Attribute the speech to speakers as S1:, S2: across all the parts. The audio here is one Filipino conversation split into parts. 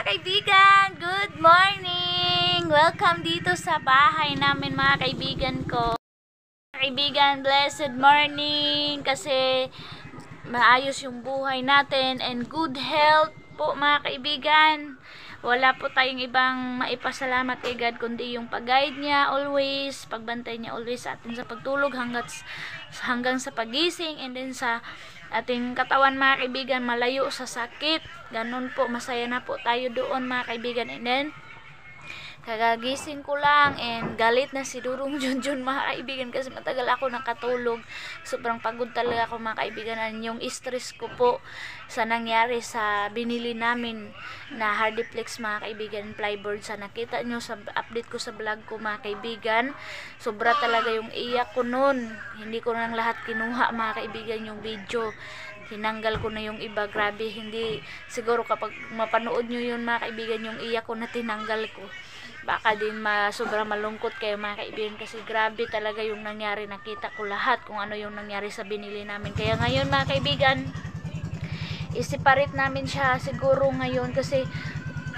S1: kaibigan! Good morning! Welcome dito sa bahay namin mga kaibigan ko. Kaibigan, blessed morning kasi maayos yung buhay natin and good health po mga kaibigan. Wala po tayong ibang maipasalamat kay God kundi yung pag-guide niya always, pagbantay niya always sa atin sa pagtulog hanggang sa pagising, and then sa ating katawan mga kaibigan, malayo sa sakit. Ganun po, masaya na po tayo doon mga kaibigan. And then kagagising ko lang and galit na si Durong Junjun mga kaibigan kasi matagal ako nakatulog. Sobrang pagod talaga ako mga kaibigan. Yung stress ko po sa nangyari sa binili namin na Hardiplex mga kaibigan, plyboard, sa nakita nyo sa update ko sa vlog ko mga kaibigan, sobra talaga yung iyak ko nun. Hindi ko nang lahat kinuha mga kaibigan yung video, tinanggal ko na yung iba. Grabe, hindi siguro kapag mapanood nyo yun mga kaibigan yung iyak ko na tinanggal ko, baka din sobrang malungkot kayo mga kaibigan kasi grabe talaga yung nangyari. Nakita ko lahat kung ano yung nangyari sa binili namin. Kaya ngayon mga kaibigan, i-separate namin siya siguro ngayon kasi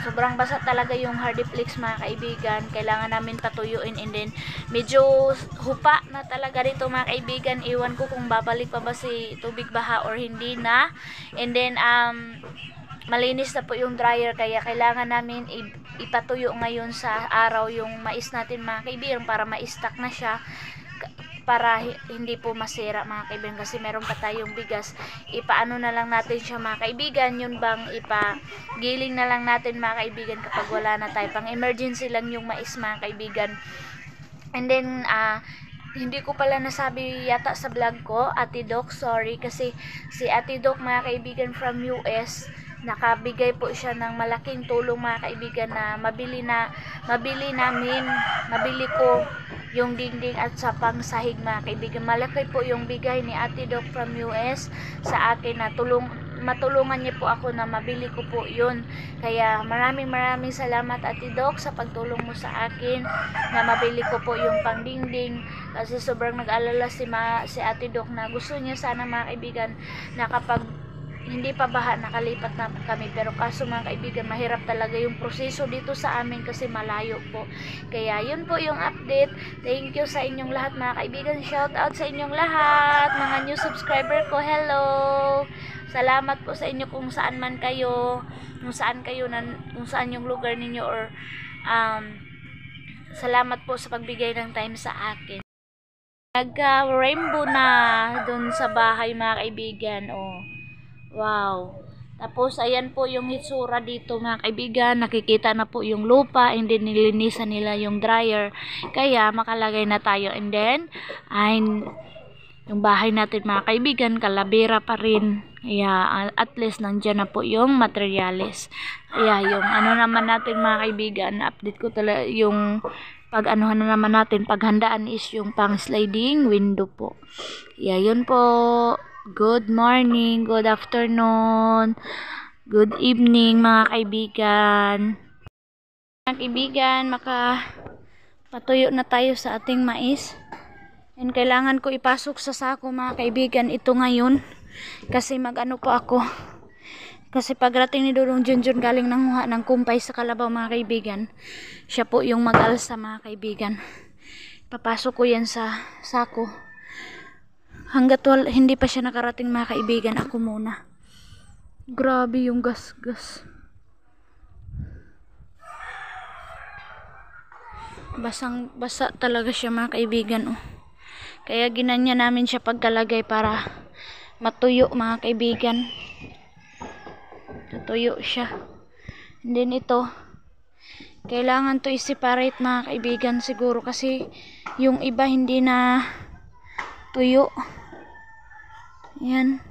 S1: sobrang basa talaga yung Hardiplex mga kaibigan. Kailangan namin patuyuin, and then medyo hupa na talaga dito mga kaibigan. Iwan ko kung babalik pa ba si tubig baha or hindi na. And then malinis na po yung dryer kaya kailangan namin ipatuyo ngayon sa araw yung mais natin mga kaibigan para ma-stack na siya, para hindi po masira mga kaibigan kasi meron pa tayong bigas. Ipaano na lang natin siya mga kaibigan, yun bang ipagiling na lang natin mga kaibigan kapag wala na tayo, pang emergency lang yung mais mga kaibigan. And then hindi ko pala nasabi yata sa vlog ko, Ate Doc, sorry, kasi si Ate Doc mga kaibigan from US, nakabigay po siya ng malaking tulong mga kaibigan na mabili ko yung dingding at sa pangsahig mga kaibigan. Malaki po yung bigay ni Ate Doc from US sa akin na matulungan niya po ako na mabili ko po yun. Kaya maraming salamat Ate Doc sa pagtulong mo sa akin na mabili ko po yung pangdingding, kasi sobrang nag-alala si Ate Doc na gusto niya sana mga kaibigan na kapag hindi pa baha nakalipat na kami, pero kaso mga kaibigan mahirap talaga yung proseso dito sa amin kasi malayo po. Kaya yun po yung update. Thank you sa inyong lahat mga kaibigan, shout out sa inyong lahat mga new subscriber ko, hello, salamat po sa inyo kung saan man kayo, kung saan yung lugar ninyo, or salamat po sa pagbigay ng time sa akin. Nagka-rainbow na dun sa bahay mga kaibigan, wow. Tapos ayan po yung hitsura dito mga kaibigan, nakikita na po yung lupa, and then nilinisan nila yung dryer kaya makalagay na tayo. And then yung bahay natin mga kaibigan, kalabira pa rin, kaya at least nandyan na po yung materyales. Kaya yung ano naman natin mga kaibigan, update ko talaga yung pag-anuhan na naman natin, paghandaan is yung pang sliding window po. Kaya yun po. Good morning, good afternoon, good evening mga kaibigan. Mga kaibigan, makapatuyo na tayo sa ating mais. And kailangan ko ipasok sa sako mga kaibigan ito ngayon. Kasi mag-ano po ako. Kasi pagrating ni Durong Junjun galing nanguha ng kumpay sa Kalabaw mga kaibigan, siya po yung mag-alsa mga kaibigan. Papasok ko yan sa sako. Hanggat hindi pa siya nakarating mga kaibigan, ako muna. Grabe yung gas. Basa talaga siya mga kaibigan. Kaya ginanya namin siya pagkalagay para matuyo mga kaibigan. Tuyo siya. And then ito, kailangan to i-separate mga kaibigan siguro kasi yung iba hindi na tuyo. Yan.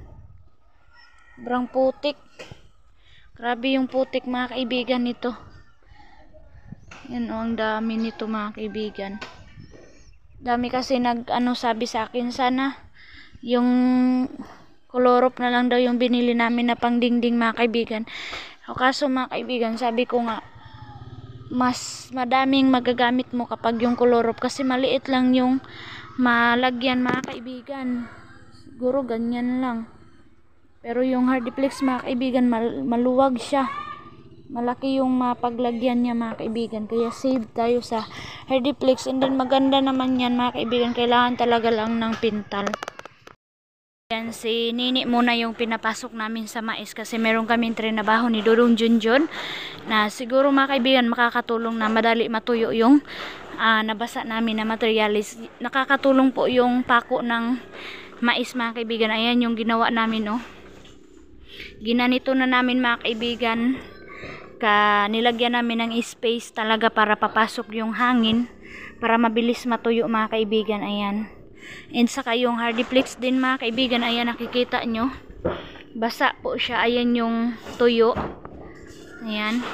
S1: Sobrang putik. Grabe yung putik mga kaibigan nito. Yan ang dami nito mga kaibigan. Dami kasi sabi sa akin sana yung kolorop na lang daw yung binili namin na pangdingding mga kaibigan. Kaso mga kaibigan, sabi ko nga mas madaming magagamit mo kapag yung kolorop kasi maliit lang yung malagyan mga kaibigan. Siguro ganyan lang. Pero yung Hardiplex mga kaibigan, maluwag siya. Malaki yung mapaglagyan niya mga kaibigan. Kaya save tayo sa Hardiplex. And then maganda naman yan mga kaibigan. Kailangan talaga lang ng pintal. Yan, si Nini muna yung pinapasok namin sa mais kasi meron kaming trinabaho ni Dudong Junjun na siguro mga kaibigan makakatulong na madali matuyo yung nabasa namin na materialis. Nakakatulong po yung pako ng mais mga kaibigan. Ayan yung ginawa namin, oh. Ginanito na namin mga kaibigan. Nilagyan namin ng space talaga para papasok yung hangin para mabilis matuyo mga kaibigan. Ayan. And saka yung Hardiplex din mga kaibigan, ayan nakikita nyo, basa po siya. Ayan yung tuyo, ayan.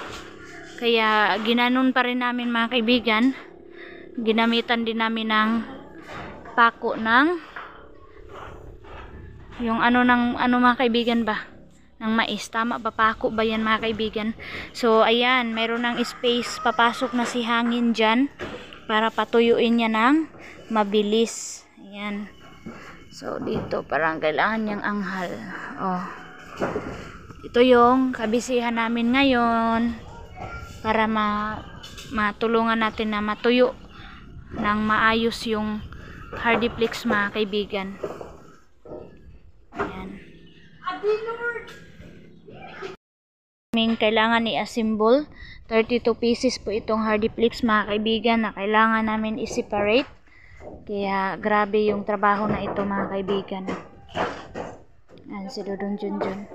S1: Kaya ginanon pa rin namin mga kaibigan, ginamitan din namin ng pako ng yung ano mga kaibigan ba, ng mais, tama ba, pako ba yan mga kaibigan. So ayan, meron ng space, papasok na si hangin dyan para patuyuin niya ng mabilis. Ayan. So, dito parang kailangan niyang anghal. Oh. Ito yung kabisihan namin ngayon para matulungan natin na matuyo ng maayos yung Hardiplex mga kaibigan. Ayan. Kailangan i-assemble. 32 pieces po itong Hardiplex mga kaibigan na kailangan namin i-separate. Kaya grabe yung trabaho na ito mga kaibigan. Ayan si Dudong Junjun.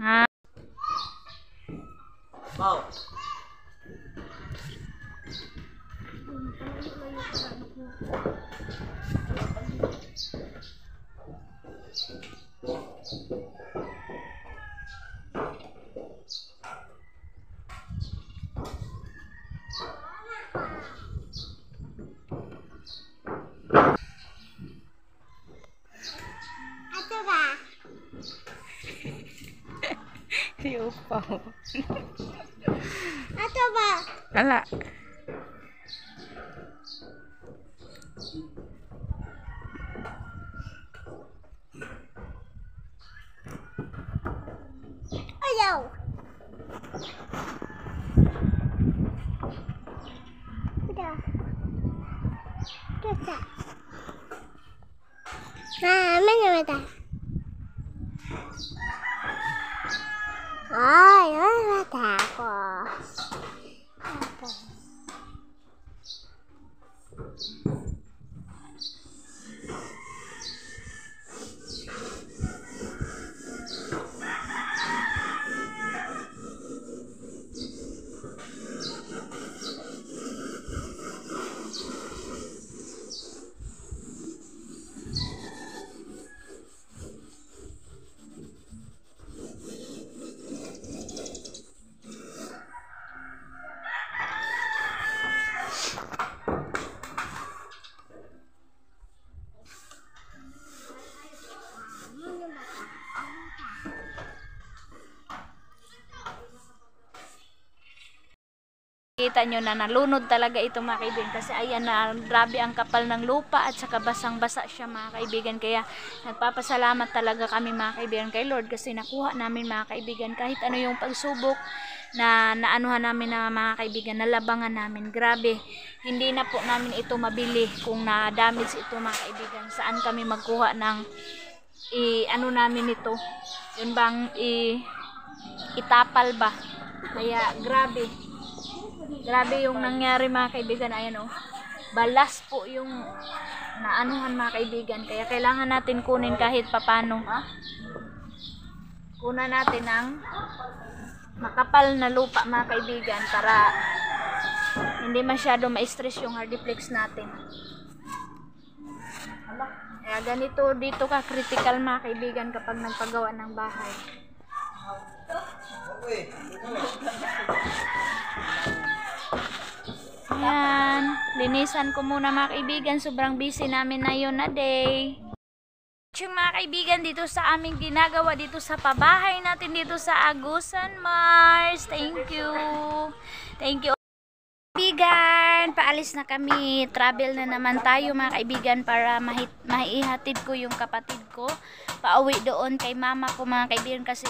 S1: Ha? Wow. Si Upaw. Ato ba? Ala. Ayaw. Udah. Kita. Mana mata? Ay, mata ako. Kita nyo na nalunod talaga ito mga kaibigan kasi ayan na, grabe ang kapal ng lupa at saka basang basa siya mga kaibigan. Kaya nagpapasalamat talaga kami mga kaibigan kay Lord kasi nakuha namin mga kaibigan kahit ano yung pagsubok na naanuhan namin na mga kaibigan, nalabangan namin. Grabe, hindi na po namin ito mabili kung na-damage ito mga kaibigan. Saan kami magkuha ng ano namin ito, yun bang itapal ba. Kaya grabe yung nangyari mga kaibigan. Ayan, oh, balas po yung naanuhan mga kaibigan. Kaya kailangan natin kunin kahit papano, kunan natin ng makapal na lupa mga kaibigan para hindi masyado ma-stress yung Hardiplex natin. Kaya ganito dito ka critical mga kaibigan kapag nagpagawa ng bahay. Ayan, linisan ko muna mga kaibigan, sobrang busy namin na yun na day. Yung mga kaibigan dito sa aming ginagawa dito sa pabahay natin dito sa Agusan Mars. Thank you kaibigan. Ayan, paalis na kami. Travel na naman tayo mga kaibigan para maihatid ko yung kapatid ko. Pauwi doon kay mama ko mga kaibigan kasi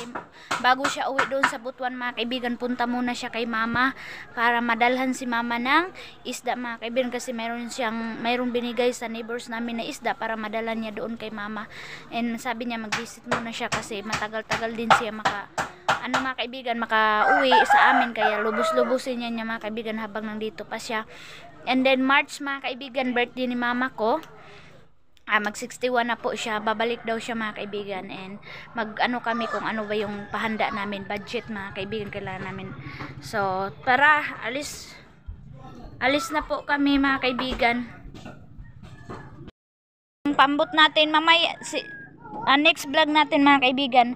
S1: bago siya uwi doon sa Butuan mga kaibigan, punta muna siya kay mama para madalhan si mama ng isda mga kaibigan kasi mayroong binigay sa neighbors namin na isda para madalhan niya doon kay mama. And sabi niya mag-visit muna siya kasi matagal-tagal din siya mga kaibigan makauwi sa amin kaya lubos-lubusin niya mga kaibigan habang nandito pa siya. And then March mga kaibigan, birthday ni mama ko. Mag 61 na po siya, babalik daw siya mga kaibigan and kami kung ano ba yung pahanda namin, budget mga kaibigan kailangan namin. So tara, alis na po kami mga kaibigan. Ang pambot natin mamaya next vlog natin mga kaibigan,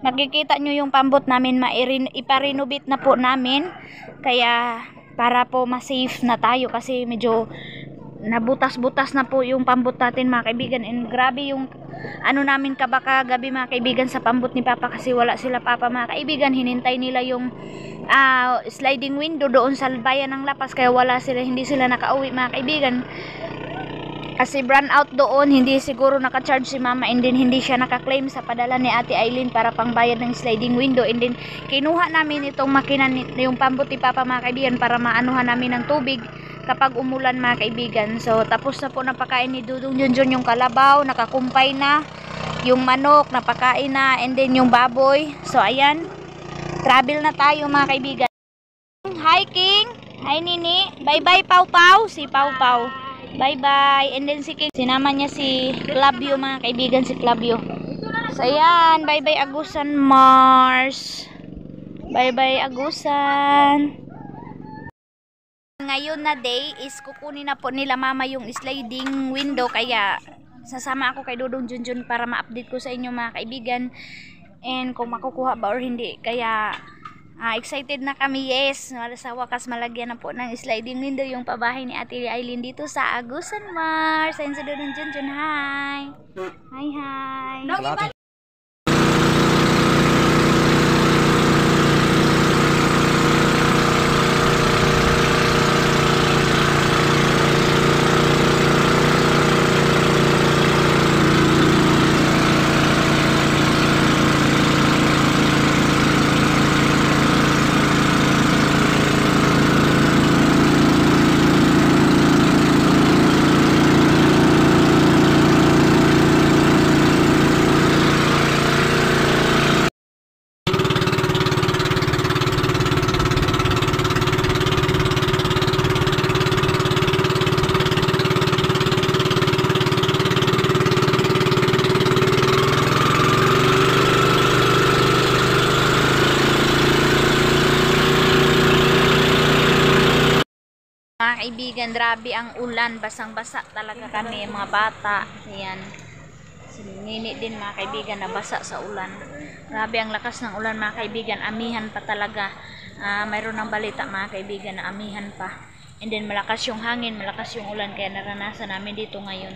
S1: makikita nyo yung pambot namin, iparenovate na po namin kaya para po ma-safe na tayo kasi medyo nabutas-butas na po yung pambot natin mga kaibigan and grabe yung namin kabaka gabi mga kaibigan sa pambot ni Papa kasi wala sila Papa mga kaibigan, hinintay nila yung sliding window doon sa bayan ng Lapas kaya hindi sila nakauwi mga kaibigan kasi brand out doon, hindi siguro naka-charge si mama and then hindi siya naka-claim sa padala ni Ate Aileen para pangbayad ng sliding window and then kinuha namin itong makina yung pambot ni Papa mga kaibigan para maanuhan namin ng tubig kapag umulan mga kaibigan. So tapos na po napakain ni Dudong Junjun yung kalabaw, nakakumpay na yung manok, napakain na and then yung baboy. So ayan, travel na tayo mga kaibigan. Hi King, hi Nini, bye bye Pau Pau, si Pau Pau. Bye bye. And then si King, sinama niya si Clavio mga kaibigan, si Clavio. So ayan, bye bye Agusan Mars. Bye bye Agusan. Ngayon na day is kukunin na po nila mama yung sliding window kaya sasama ako kay Dudong Junjun para ma-update ko sa inyo mga kaibigan and kung makukuha ba or hindi kaya excited na kami. Yes, sa wakas malagyan na po ng sliding window yung pabahay ni Ate Aileen dito sa Agusan Mars. Ayun si Dudong Junjun, hi. Hi. Mga kaibigan, grabe ang ulan, basang-basa talaga kami mga bata. Ayan. Si Nini din mga kaibigan nabasa sa ulan. Grabe ang lakas ng ulan mga kaibigan, amihan pa talaga. Mayroon ng balita mga kaibigan na amihan pa. And then malakas yung hangin, malakas yung ulan kaya naranasan namin dito ngayon.